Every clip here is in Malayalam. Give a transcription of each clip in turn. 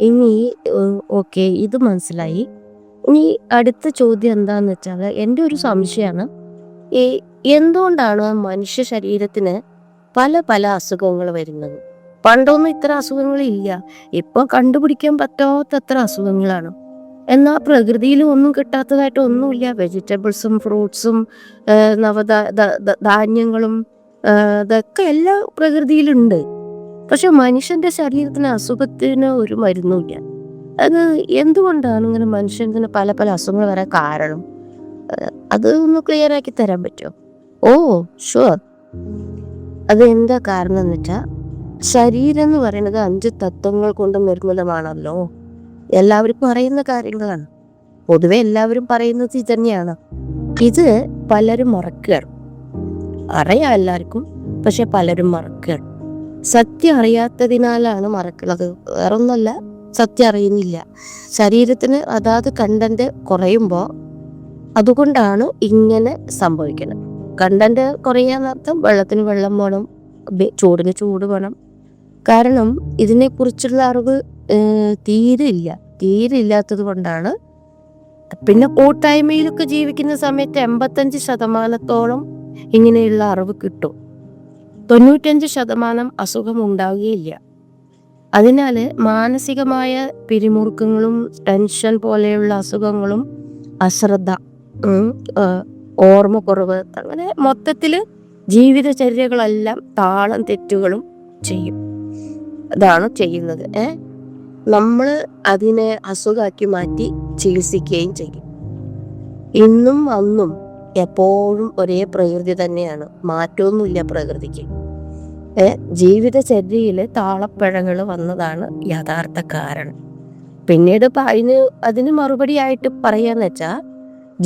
ഇനി ഓക്കെ, ഇത് മനസ്സിലായി. ഇനി അടുത്ത ചോദ്യം എന്താന്ന് വെച്ചാൽ, എൻ്റെ ഒരു സംശയമാണ്. ഈ എന്തുകൊണ്ടാണ് മനുഷ്യ ശരീരത്തിന് പല പല അസുഖങ്ങൾ വരുന്നത്? പണ്ടൊന്നും ഇത്ര അസുഖങ്ങളില്ല. ഇപ്പൊ കണ്ടുപിടിക്കാൻ പറ്റാത്തത്ര അസുഖങ്ങളാണ്. എന്നാൽ പ്രകൃതിയിൽ ഒന്നും കിട്ടാത്തതായിട്ട് ഒന്നുമില്ല. വെജിറ്റബിൾസും ഫ്രൂട്ട്സും ധാന്യങ്ങളും ഇതൊക്കെ എല്ലാ പ്രകൃതിയിലുണ്ട്. പക്ഷെ മനുഷ്യന്റെ ശരീരത്തിന് അസുഖത്തിന് ഒരു മരുന്നുമില്ല. അത് എന്തുകൊണ്ടാണ് ഇങ്ങനെ മനുഷ്യന് പല പല അസുഖങ്ങൾ വരാൻ കാരണം? അത് ഒന്ന് ക്ലിയർ ആക്കി തരാൻ പറ്റുമോ? ഓ, ഷുവർ. അത് എന്താ കാരണം എന്ന് വെച്ചാൽ, ശരീരം എന്ന് പറയുന്നത് 5 തത്വങ്ങൾ കൊണ്ട് നിർമ്മിതമാണല്ലോ. എല്ലാവരും പറയുന്ന കാര്യങ്ങളാണ്. പൊതുവെ എല്ലാവരും പറയുന്നത് ഇത് തന്നെയാണ്. ഇത് പലരും മറക്കുകയാണ്. അറിയാം എല്ലാവർക്കും, പക്ഷെ പലരും മറക്കുകയാണ്. സത്യം അറിയാത്തതിനാലാണ് മറക്കുന്നത്. വേറൊന്നല്ല, സത്യം അറിയുന്നില്ല. ശരീരത്തിന് അതാത് കണ്ടന്റ് കുറയുമ്പോൾ അതുകൊണ്ടാണ് ഇങ്ങനെ സംഭവിക്കുന്നത്. കണ്ടന്റ് കുറയാന്നർത്ഥം വെള്ളത്തിന് വെള്ളം വേണം, ചൂടിന് ചൂട് വേണം. കാരണം ഇതിനെക്കുറിച്ചുള്ള അറിവ് തീരെ ഇല്ലാത്തത് കൊണ്ടാണ്. പിന്നെ കൂട്ടായ്മയിലൊക്കെ ജീവിക്കുന്ന സമയത്ത് 85% ഇങ്ങനെയുള്ള അറിവ് കിട്ടും. 95% അസുഖം ഉണ്ടാവുകയില്ല. അതിനാൽ മാനസികമായ പിരിമുറുക്കങ്ങളും ടെൻഷൻ പോലെയുള്ള അസുഖങ്ങളും അശ്രദ്ധ, ഓർമ്മക്കുറവ്, അങ്ങനെ മൊത്തത്തിൽ ജീവിതചര്യകളെല്ലാം താളം തെറ്റുകളും ചെയ്യും. അതാണ് ചെയ്യുന്നത്. നമ്മൾ അതിനെ അസുഖമാക്കി മാറ്റി ചികിത്സിക്കുകയും ചെയ്യും. ഇന്നും അന്നും എപ്പോഴും ഒരേ പ്രകൃതി തന്നെയാണ്, മാറ്റമൊന്നുമില്ല പ്രകൃതിക്ക്. ജീവിതചര്യയിൽ താളപ്പിഴകൾ വന്നതാണ് യഥാർത്ഥ കാരണം. പിന്നീട് ഇപ്പം അതിന് മറുപടിയായിട്ട് പറയാന്ന് വെച്ചാൽ,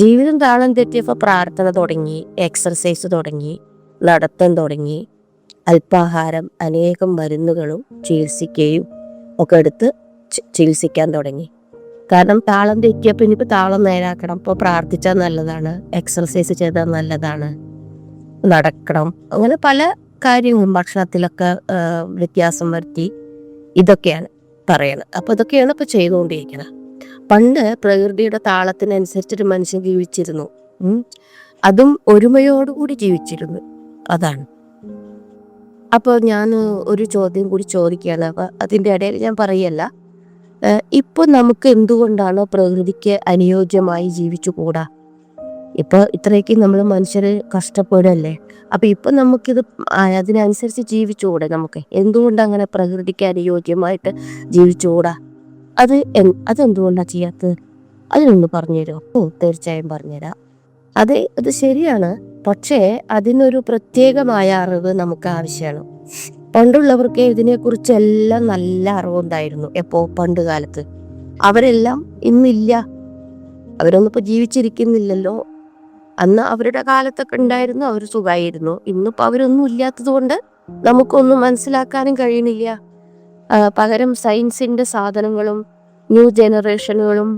ജീവിതം താളം തെറ്റിയപ്പോൾ പ്രാർത്ഥന തുടങ്ങി, എക്സർസൈസ് തുടങ്ങി, നടത്തം തുടങ്ങി, അല്പാഹാരം, അനേകം മരുന്നുകളും ചികിത്സിക്കുകയും ഒക്കെ എടുത്ത് ചികിത്സിക്കാൻ തുടങ്ങി. കാരണം താളം തെറ്റിയപ്പോൾ ഇനിയിപ്പോൾ താളം നേരാക്കണം. ഇപ്പോൾ പ്രാർത്ഥിച്ചാൽ നല്ലതാണ്, എക്സർസൈസ് ചെയ്താൽ നല്ലതാണ്, നടക്കണം, അങ്ങനെ പല കാര്യങ്ങളും, ഭക്ഷണത്തിലൊക്കെ വ്യത്യാസം വരുത്തി, ഇതൊക്കെയാണ് പറയണത്. അപ്പോൾ ഇതൊക്കെയാണ് ഇപ്പോൾ ചെയ്തുകൊണ്ടിരിക്കുന്നത്. പണ്ട് പ്രകൃതിയുടെ താളത്തിനനുസരിച്ചൊരു മനുഷ്യൻ ജീവിച്ചിരുന്നു. അതും ഒരുമയോടുകൂടി ജീവിച്ചിരുന്നു. അതാണ്. അപ്പോൾ ഞാൻ ഒരു ചോദ്യം കൂടി ചോദിക്കുകയാണ്. അപ്പോൾ അതിൻ്റെ ഇടയിൽ ഞാൻ പറയല്ല, ഇപ്പോൾ നമുക്ക് എന്തുകൊണ്ടാണ് പ്രകൃതിക്ക് അനുയോജ്യമായി ജീവിച്ചുകൂടാ? ഇപ്പോൾ ഇത്രയൊക്കെ നമ്മൾ മനുഷ്യർ കഷ്ടപ്പെടല്ലേ. അപ്പം ഇപ്പം നമുക്കിത് അതിനനുസരിച്ച് ജീവിച്ചുകൂടെ? നമുക്ക് എന്തുകൊണ്ട് അങ്ങനെ പ്രകൃതിക്ക് അനുയോജ്യമായിട്ട് ജീവിച്ചുകൂടാ? അതെന്തുകൊണ്ടാണ് ചെയ്യാത്തത്? അതിനൊന്ന് പറഞ്ഞുതരുമോ? തീർച്ചയായും പറഞ്ഞുതരാം. അത് ശരിയാണ്. പക്ഷേ അതിനൊരു പ്രത്യേകമായ അറിവ് നമുക്ക് ആവശ്യമാണ്. പണ്ടുള്ളവർക്ക് ഇതിനെക്കുറിച്ചെല്ലാം നല്ല അറിവുണ്ടായിരുന്നു. പണ്ട് കാലത്ത്. അവരെല്ലാം ഇന്നില്ല. അവരൊന്നും ഇപ്പോൾ ജീവിച്ചിരിക്കുന്നില്ലല്ലോ. അന്ന് അവരുടെ കാലത്തൊക്കെ ഉണ്ടായിരുന്നു, അവർ സുഖമായിരുന്നു. ഇന്നിപ്പോൾ അവരൊന്നും ഇല്ലാത്തത് കൊണ്ട് നമുക്കൊന്നും മനസ്സിലാക്കാനും കഴിയണില്ല. പകരം സയൻസിന്റെ സാധനങ്ങളും ന്യൂ ജനറേഷനുകളും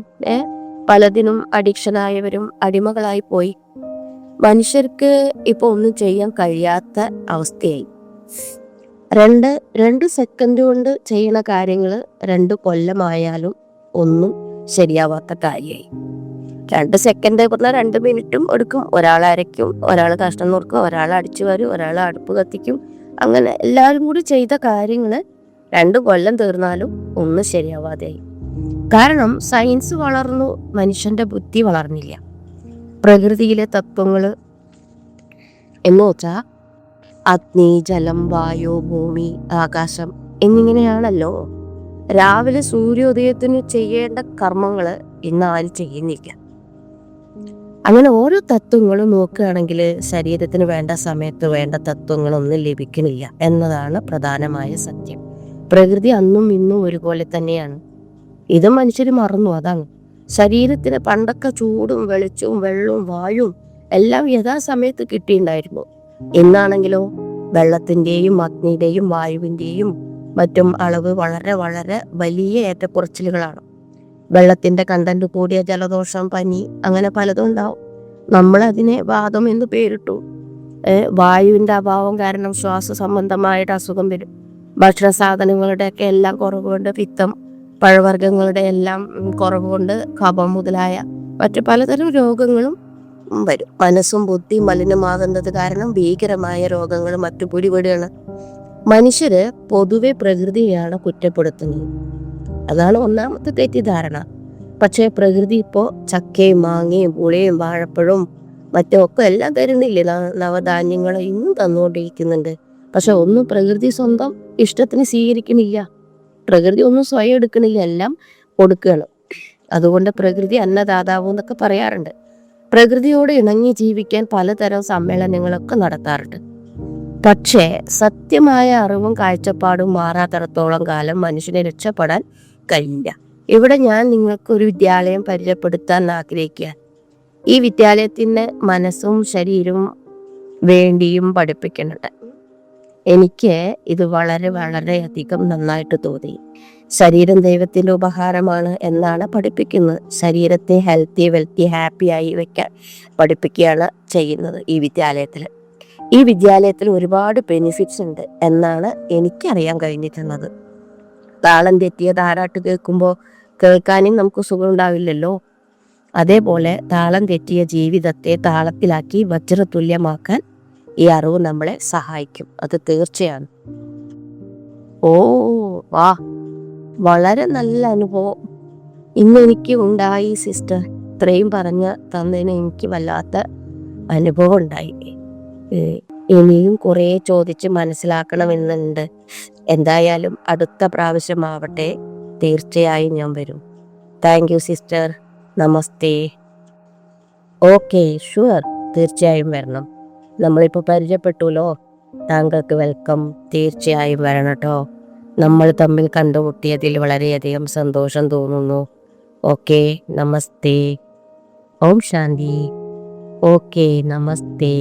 പലതിനും അഡിക്ഷനായവരും അടിമകളായി പോയി. മനുഷ്യർക്ക് ഇപ്പോൾ ഒന്നും ചെയ്യാൻ കഴിയാത്ത അവസ്ഥയായി. രണ്ട് സെക്കൻഡ് കൊണ്ട് ചെയ്യുന്ന കാര്യങ്ങൾ 2 കൊല്ലമായാലും ഒന്നും ശരിയാവാത്ത കാര്യമായി. 2 സെക്കൻഡ് പറഞ്ഞാൽ 2 മിനിറ്റും എടുക്കും. ഒരാൾ അരയ്ക്കും, ഒരാൾ കഷ്ണം നുറുക്കും, ഒരാൾ അടിച്ചു വരും, ഒരാൾ അടുപ്പ് കത്തിക്കും. അങ്ങനെ എല്ലാവരും കൂടി ചെയ്ത കാര്യങ്ങൾ 2 കൊല്ലം തീർന്നാലും ഒന്നും ശരിയാവാതെയായി. കാരണം സയൻസ് വളർന്നു, മനുഷ്യന്റെ ബുദ്ധി വളർന്നില്ല. പ്രകൃതിയിലെ തത്വങ്ങൾ എന്ന് വെച്ചാൽ അഗ്നി, ജലം, വായു, ഭൂമി, ആകാശം എന്നിങ്ങനെയാണല്ലോ. രാവിലെ സൂര്യോദയത്തിന് ചെയ്യേണ്ട കർമ്മങ്ങൾ ഇന്ന് ആരും ചെയ്യുന്നില്ല. അങ്ങനെ ഓരോ തത്വങ്ങളും നോക്കുകയാണെങ്കിൽ ശരീരത്തിന് വേണ്ട സമയത്ത് വേണ്ട തത്വങ്ങളൊന്നും ലഭിക്കുന്നില്ല എന്നതാണ് പ്രധാനമായ സത്യം. പ്രകൃതി അന്നും ഇന്നും ഒരുപോലെ തന്നെയാണ്. ഇത് മനുഷ്യർ മറന്നു. അതാണ്. ശരീരത്തിന് പണ്ടൊക്കെ ചൂടും വെളിച്ചവും വെള്ളവും വായുവും എല്ലാം യഥാസമയത്ത് കിട്ടിയിട്ടുണ്ടായിരുന്നു. ഇന്നാണെങ്കിലോ വെള്ളത്തിൻ്റെയും അഗ്നിയുടെയും വായുവിൻ്റെയും മറ്റും അളവ് വളരെ വളരെ വലിയ ഏറ്റക്കുറച്ചിലുകളാണ്. വെള്ളത്തിൻ്റെ കണ്ടന്റ് കൂടിയ ജലദോഷം, പനി, അങ്ങനെ പലതും ഉണ്ടാവും. നമ്മളതിനെ വാദം എന്ന് പേരിട്ടു. വായുവിൻ്റെ അഭാവം കാരണം ശ്വാസ സംബന്ധമായിട്ട് അസുഖം വരും. ഭക്ഷണ സാധനങ്ങളുടെയൊക്കെ എല്ലാം കുറവ് കൊണ്ട് പിത്തം, പഴവർഗ്ഗങ്ങളുടെ എല്ലാം കുറവ് കൊണ്ട് കഫം മുതലായ മറ്റു പലതരം രോഗങ്ങളും വരും. മനസ്സും ബുദ്ധി മലിനമാകുന്നത് കാരണം ഭീകരമായ രോഗങ്ങൾ മറ്റു പിടിപെടുകയാണ്. മനുഷ്യര് പൊതുവെ പ്രകൃതിയെയാണ് കുറ്റപ്പെടുത്തുന്നത്. അതാണ് ഒന്നാമത്തെ തെറ്റിദ്ധാരണ. പക്ഷേ പ്രകൃതി ഇപ്പോൾ ചക്കയും മാങ്ങയും പുളിയും വാഴപ്പഴവും മറ്റുമൊക്കെ എല്ലാം തരുന്നില്ലേ, നവധാന്യങ്ങൾ ഇന്നും തന്നുകൊണ്ടിരിക്കുന്നുണ്ട്. പക്ഷെ ഒന്നും പ്രകൃതി സ്വന്തം ഇഷ്ടത്തിന് സ്വീകരിക്കുന്നില്ല. പ്രകൃതി ഒന്നും സ്വയം എടുക്കണില്ല, എല്ലാം കൊടുക്കുകയാണ്. അതുകൊണ്ട് പ്രകൃതി അന്നദാതാവ് എന്നൊക്കെ പറയാറുണ്ട്. പ്രകൃതിയോട് ഇണങ്ങി ജീവിക്കാൻ പലതരം സമ്മേളനങ്ങളൊക്കെ നടത്താറുണ്ട്. പക്ഷേ സത്യമായ അറിവും കാഴ്ചപ്പാടും മാറാത്തിടത്തോളം കാലം മനുഷ്യനെ രക്ഷപ്പെടാൻ കഴിയില്ല. ഇവിടെ ഞാൻ നിങ്ങൾക്ക് ഒരു വിദ്യാലയം പരിചയപ്പെടുത്താൻ ആഗ്രഹിക്കുക. ഈ വിദ്യാലയത്തിന് മനസ്സും ശരീരവും വേണ്ടിയും പഠിപ്പിക്കുന്നുണ്ട്. എനിക്ക് ഇത് വളരെ വളരെയധികം നന്നായിട്ട് തോന്നി. ശരീരം ദൈവത്തിൻ്റെ ഉപഹാരമാണ് എന്നാണ് പഠിപ്പിക്കുന്നത്. ശരീരത്തെ ഹെൽത്തി വെൽത്തി ഹാപ്പി ആയി വെക്കാൻ പഠിപ്പിക്കുകയാണ് ചെയ്യുന്നത് ഈ വിദ്യാലയത്തിൽ ഒരുപാട് ബെനിഫിറ്റ്സ് ഉണ്ട് എന്നാണ് എനിക്കറിയാൻ കഴിഞ്ഞിട്ടുള്ളത്. താളം തെറ്റിയ താരാട്ട് കേൾക്കാനും നമുക്ക് സുഖം ഉണ്ടാവില്ലല്ലോ. അതേപോലെ താളം തെറ്റിയ ജീവിതത്തെ താളത്തിലാക്കി വജ്രതുല്യമാക്കാൻ ഈ അറിവ് നമ്മളെ സഹായിക്കും. അത് തീർച്ചയാണ്. ഓ വാ, വളരെ നല്ല അനുഭവം ഇന്ന് എനിക്ക് ഉണ്ടായി സിസ്റ്റർ. ഇത്രയും പറഞ്ഞ് തന്നതിന് എനിക്ക് വല്ലാത്ത അനുഭവം ഉണ്ടായി. ഇനിയും കുറേ ചോദിച്ച് മനസ്സിലാക്കണമെന്നുണ്ട്. എന്തായാലും അടുത്ത പ്രാവശ്യമാവട്ടെ, തീർച്ചയായും ഞാൻ വരും. Thank you sister. Namaste. Okay, sure, തീർച്ചയായും വരണം. നമ്മളിപ്പോൾ പരിചയപ്പെട്ടുല്ലോ. താങ്കൾക്ക് വെൽക്കം. തീർച്ചയായും വരണം കേട്ടോ. നമ്മൾ തമ്മിൽ കണ്ടുമുട്ടിയതിൽ വളരെയധികം സന്തോഷം തോന്നുന്നു. ഓക്കെ, നമസ്തേ. ഓം ശാന്തി. ഓക്കെ, നമസ്തേ.